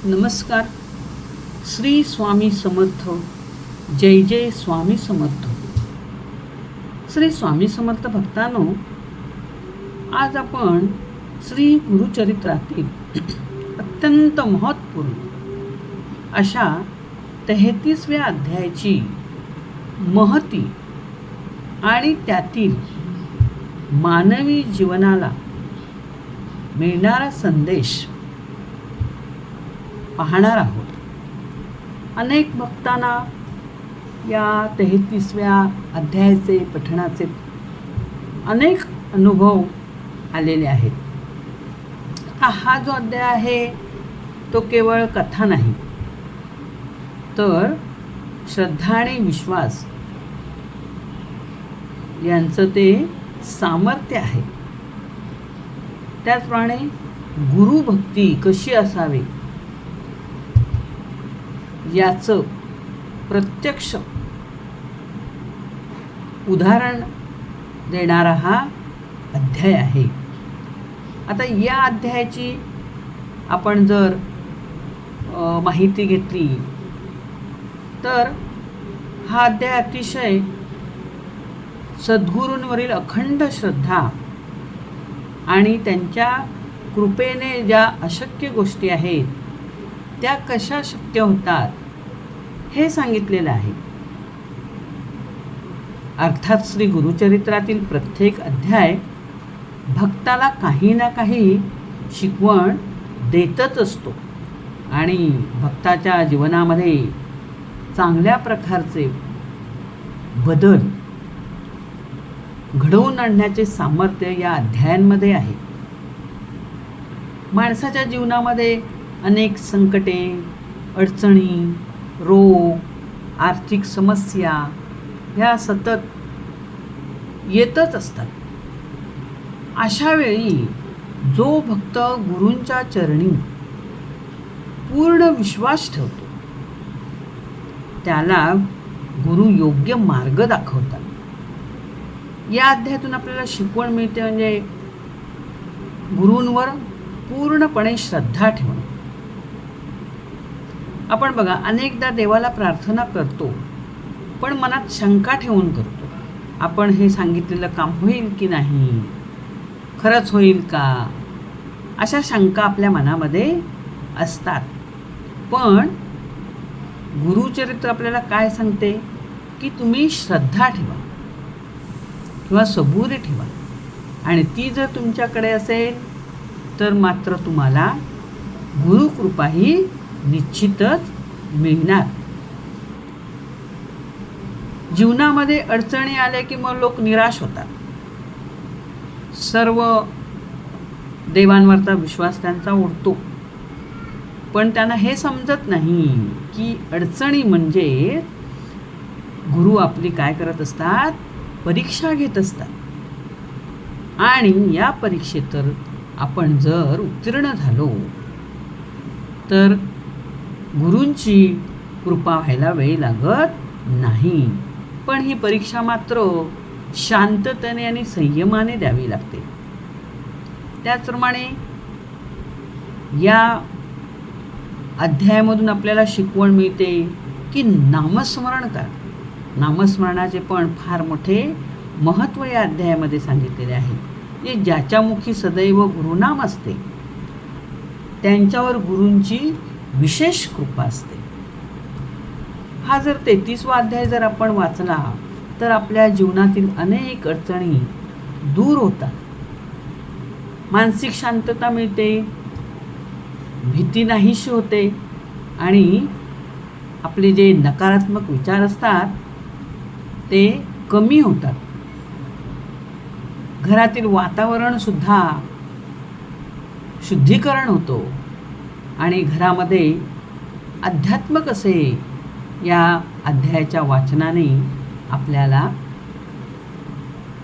नमस्कार. श्री स्वामी समर्थ. जय जय स्वामी समर्थ. श्री स्वामी समर्थ भक्तांनो, आज आपण श्री गुरुचरित्रातील अत्यंत महत्त्वपूर्ण अशा 33व्या अध्यायाची महती आणि त्यातील मानवी जीवनाला मिळणारा संदेश पाहणार आहोत. अनेक भक्तांना या 33व्या अध्यायाचे पठणाचे अनेक अनुभव आलेले आहेत. हा जो अध्याय आहे तो केवळ कथा नाही, तर श्रद्धा आणि विश्वास यांचं ते सामर्थ्य आहे. त्याचप्रमाणे गुरुभक्ती कशी असावी याचं प्रत्यक्ष उदाहरण देणारा हा अध्याय आहे. आता या अध्यायाची आपण जर माहिती घेतली तर हा अध्याय अतिशय सद्गुरूंवरील अखंड श्रद्धा आणि त्यांच्या कृपेने ज्या अशक्य गोष्टी आहेत त्या कशा शक्य होतात हे सांगितलेलं आहे. अर्थात श्री गुरुचरित्रातील प्रत्येक अध्याय भक्ताला काही ना काही शिकवण देतच असतो आणि भक्ताच्या जीवनामध्ये चांगल्या प्रकारचे बदल घडवून आणण्याचे सामर्थ्य या अध्यायांमध्ये आहे. माणसाच्या जीवनामध्ये अनेक संकटे, अडचणी, रोग, आर्थिक समस्या ह्या सतत येतच असतात. अशा वेळी जो भक्त गुरूंच्या चरणी पूर्ण विश्वास ठेवतो त्याला गुरु योग्य मार्ग दाखवतात. या अध्यायातून आपल्याला शिकवण मिळते म्हणजे गुरूंवर पूर्णपणे श्रद्धा ठेवणं. आपण बघा, अनेकदा देवाला प्रार्थना करतो पण मनात शंका ठेवून करतो. आपण हे सांगितलेलं काम होईल की नाही, खरंच होईल का, अशा शंका आपल्या मनामध्ये असतात. पण गुरुचरित्र आपल्याला काय सांगते की तुम्ही श्रद्धा ठेवा किंवा सबुरी ठेवा आणि ती जर तुमच्याकडे असेल तर मात्र तुम्हाला गुरुकृपा ही निश्चितच मिळणार. जीवनामध्ये अडचणी आल्या की मग लोक निराश होतात. सर्व देवांवरचा विश्वास त्यांचा उडतो, पण त्यांना हे समजत नाही की अडचणी म्हणजे गुरु आपली काय करत असतात, परीक्षा घेत असतात आणि या परीक्षेत तर आपण जर उत्तीर्ण झालो तर गुरूंची कृपा व्हायला वेळ लागत नाही. पण ही परीक्षा मात्र शांततेने आणि संयमाने द्यावी लागते. त्याचप्रमाणे या अध्यायामधून आपल्याला शिकवण मिळते की नामस्मरण करा. नामस्मरणाचे पण फार मोठे महत्त्व या अध्यायामध्ये सांगितलेले आहे. जे ज्याच्या मुखी सदैव गुरुनाम असते त्यांच्यावर गुरूंची विशेष कृपा असते. हा जर 33वा अध्याय जर आपण वाचला तर आपल्या जीवनातील अनेक अडचणी दूर होतात, मानसिक शांतता मिळते, भीती नाहीशी होते आणि आपले जे नकारात्मक विचार असतात ते कमी होतात. घरातील वातावरणसुद्धा शुद्धीकरण होतो आणि घरामध्ये आध्यात्मिक असे या अध्यायाच्या वाचनाने आपल्याला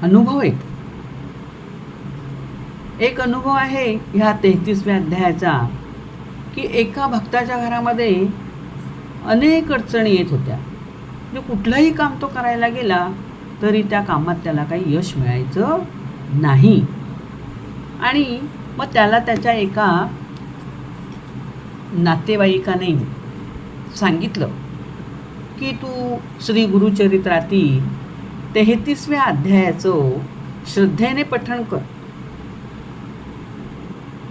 अनुभव येतो. एक अनुभव आहे ह्या 33व्या अध्यायाचा की एका भक्ताच्या घरामध्ये अनेक अडचणी येत होत्या. म्हणजे कुठलंही काम तो करायला गेला तरी त्या कामात त्याला काही यश मिळायचं नाही आणि मग त्याला त्याच्या एका नातेवाईकाने सांगितलं की तू श्री गुरुचरित्रातील 33व्या अध्यायाचं श्रद्धेने पठण कर,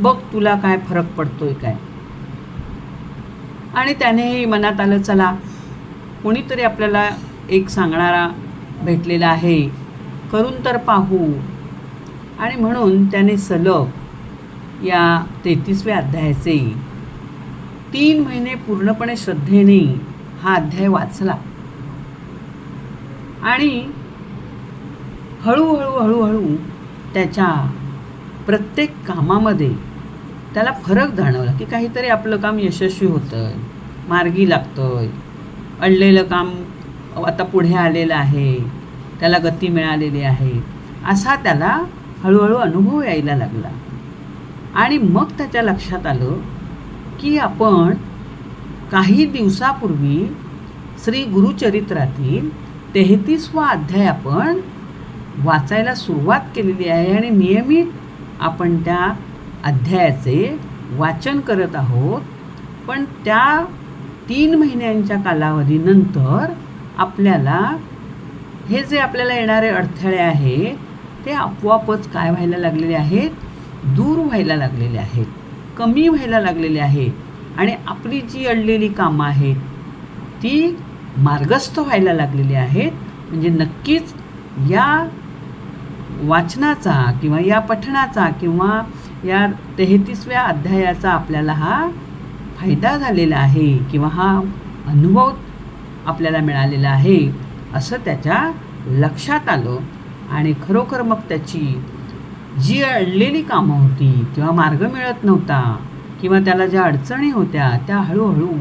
बघ तुला काय फरक पडतोय काय. आणि त्यानेही मनात आलं, चला कोणीतरी आपल्याला एक सांगणारा भेटलेला आहे, करून तर पाहू. आणि म्हणून त्याने सलग या 33व्या अध्यायाचे 3 महिने पूर्णपणे श्रद्धेने हा अध्याय वाचला. आणि हळूहळू त्याच्या प्रत्येक कामामध्ये त्याला फरक जाणवला की काहीतरी आपलं काम यशस्वी होतं आहे, मार्गी लागतं आहे, अडलेलं काम आता पुढे आलेलं आहे, त्याला गती मिळालेली आहे, असा त्याला हळूहळू अनुभव यायला लागला. आणि मग त्याच्या लक्षात आलं की आपण काही दिवसापूर्वी श्री गुरुचरित्रातील 33वा अध्याय आपण वाचायला सुरुवात केलेली आहे आणि नियमित आपण त्या अध्यायाचे वाचन करत आहोत. पण त्या 3 महिन्यांच्या कालावधीनंतर आपल्याला हे जे आपल्याला येणारे अडथळे आहे ते आपोआपच काय व्हायला लागलेले आहेत, दूर व्हायला लागलेले आहेत, कमी व्हायला लागलेले आहेत आणि आपली जी अडलेली कामं आहेत ती मार्गस्थ व्हायला लागलेली आहेत. म्हणजे नक्कीच या वाचनाचा किंवा या पठणाचा किंवा या 33व्या अध्यायाचा आपल्याला हा फायदा झालेला आहे किंवा हा अनुभव आपल्याला मिळालेला आहे असं त्याच्या लक्षात आलं. आणि खरोखर मग त्याची जी अडलेली कामं होती किंवा मार्ग मिळत नव्हता किंवा त्याला ज्या अडचणी होत्या त्या हळूहळू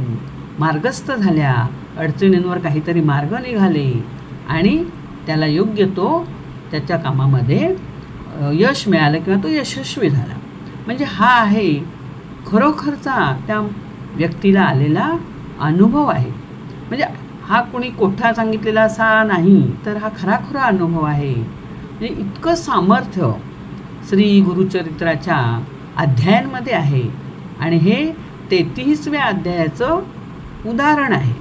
मार्गस्थ झाल्या, अडचणींवर काहीतरी मार्ग निघाले आणि त्याला योग्य तो त्याच्या कामामध्ये यश मिळालं किंवा तो यशस्वी झाला. म्हणजे हा आहे खरोखरचा त्या व्यक्तीला आलेला अनुभव आहे. म्हणजे हा कोणी कोठा सांगितलेला असा नाही, तर हा खराखुरा अनुभव आहे. म्हणजे इतकं सामर्थ्य श्री गुरुचरित्राच्या अध्यायांमध्ये आहे आणि हे 33व्या अध्यायाचं उदाहरण आहे.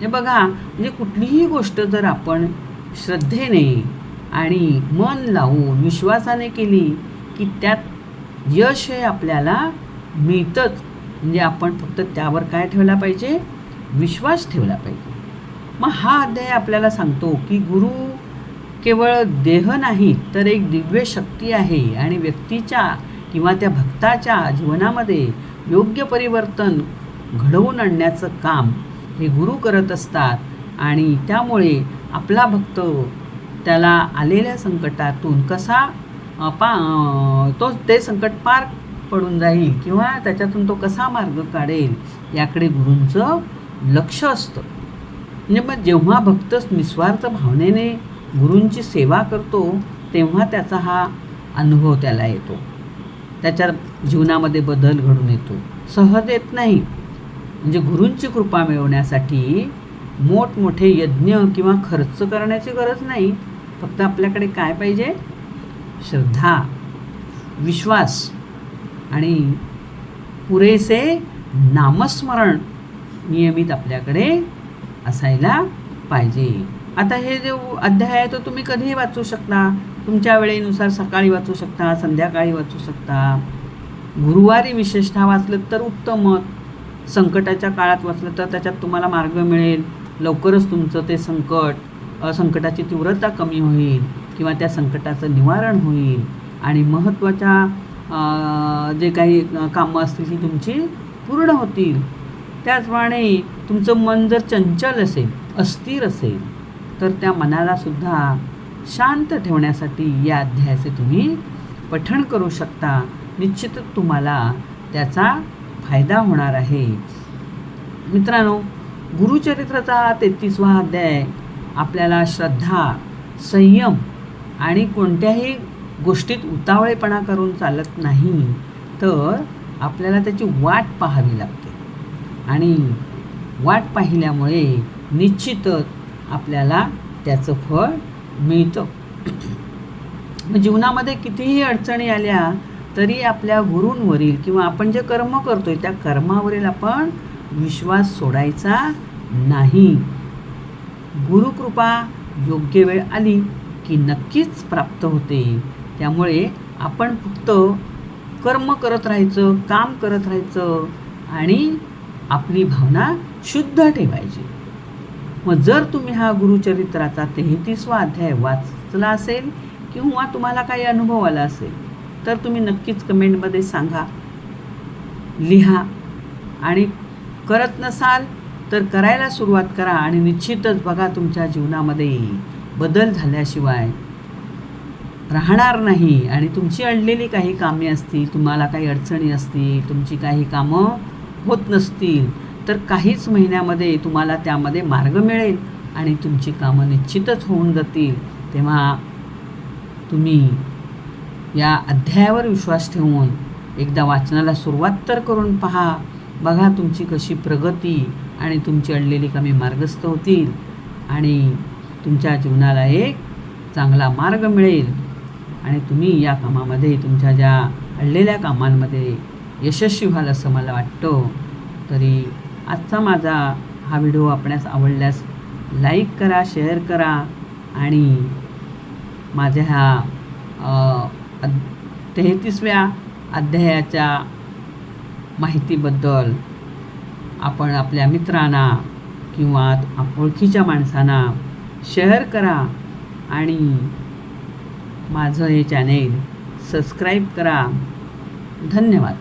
हे बघा, म्हणजे कुठलीही गोष्ट जर आपण श्रद्धेने आणि मन लावून विश्वासाने केली की त्यात यश हे आपल्याला मिळतंच. म्हणजे आपण फक्त त्यावर काय ठेवला पाहिजे, विश्वास ठेवला पाहिजे. मग हा अध्याय आपल्याला सांगतो की गुरु केवळ देह नाही तर एक दिव्य शक्ती आहे आणि व्यक्तीच्या किंवा त्या भक्ताच्या जीवनामध्ये योग्य परिवर्तन घडवून आणण्याचं काम हे गुरु करत असतात. आणि त्यामुळे आपला भक्त त्याला आलेल्या संकटातून कसा ते संकट पार पडून जाईल किंवा त्याच्यातून तो कसा मार्ग काढेल याकडे गुरूंचं लक्ष असतं. म्हणजे मग जेव्हा भक्त निस्वार्थ भावनेने गुरूंची सेवा करतो तेव्हा त्याचा हा अनुभव त्याला येतो, त्याच्या जीवनामध्ये बदल घडून येतो. सहज येत नाही. म्हणजे गुरूंची कृपा मिळवण्यासाठी मोठमोठे यज्ञ किंवा खर्च करण्याची गरज नाही. फक्त आपल्याकडे काय पाहिजे, श्रद्धा, विश्वास आणि पुरेसे नामस्मरण नियमित आपल्याकडे असायला पाहिजे. आता हे जे अध्याय आहे तो तुम्ही कधीही वाचू शकता, तुमच्या वेळेनुसार सकाळी वाचू शकता, संध्याकाळी वाचू शकता. गुरुवारी विशेषतः वाचलं तर उत्तमच. संकटाच्या काळात वाचलं तर त्याच्यात तुम्हाला मार्ग मिळेल, लवकरच तुमचं ते संकटाची तीव्रता कमी होईल किंवा त्या संकटाचं निवारण होईल आणि महत्त्वाच्या जे काही कामं असतील ती तुमची पूर्ण होतील. त्याचप्रमाणे तुमचं मन जर चंचल असेल, अस्थिर असेल, तर त्या मनालासुद्धा शांत ठेवण्यासाठी या अध्यायाचे तुम्ही पठण करू शकता. निश्चितच तुम्हाला त्याचा फायदा होणार आहे. मित्रांनो, गुरुचरित्राचा हा 33वा अध्याय आपल्याला श्रद्धा, संयम आणि कोणत्याही गोष्टीत उतावळेपणा करून चालत नाही, तर आपल्याला त्याची वाट पाहावी लागते आणि वाट पाहिल्यामुळे निश्चितच आपल्याला त्याचं फळ मिळतं. जीवनामध्ये कितीही अडचणी आल्या तरी आपल्या गुरूंवरील किंवा आपण जे कर्म करतोय त्या कर्मावरील आपण विश्वास सोडायचा नाही. गुरुकृपा योग्य वेळ आली की नक्कीच प्राप्त होते. त्यामुळे आपण फक्त कर्म करत राहायचं, काम करत राहायचं आणि आपली भावना शुद्ध ठेवायची. मग जर तुम्ही हा गुरुचरित्राचा 33वा अध्याय वाचला असेल किंवा तुम्हाला काही अनुभव आला असेल तर तुम्ही नक्कीच कमेंटमध्ये सांगा, लिहा. आणि करत नसाल तर करायला सुरुवात करा आणि निश्चितच बघा तुमच्या जीवनामध्ये बदल झाल्याशिवाय राहणार नाही. आणि तुमची अडलेली काही कामे असतील, तुम्हाला काही अडचणी असतील, तुमची काही कामं होत नसतील तर काहीच महिन्यामध्ये तुम्हाला त्यामध्ये मार्ग मिळेल आणि तुमची कामं निश्चितच होऊन जातील. तेव्हा तुम्ही या अध्यायावर विश्वास ठेवून एकदा वाचनाला सुरुवात तर करून पहा. बघा तुमची कशी प्रगती आणि तुमची अडलेली कामे मार्गस्थ होतील आणि तुमच्या जीवनाला एक चांगला मार्ग मिळेल आणि तुम्ही या कामामध्ये तुमच्या ज्या अडलेल्या कामांमध्ये यशस्वी व्हाल असं मला वाटतं. तरी आजचा माझा हा व्हिडिओ आपणास आवडल्यास लाईक करा, शेअर करा आणि माझ्या ह्या 33व्या अध्यायाच्या माहितीबद्दल आपण आपल्या मित्रांना किंवा ओळखीच्या माणसांना शेअर करा आणि माझं हे चॅनेल सबस्क्राईब करा. धन्यवाद.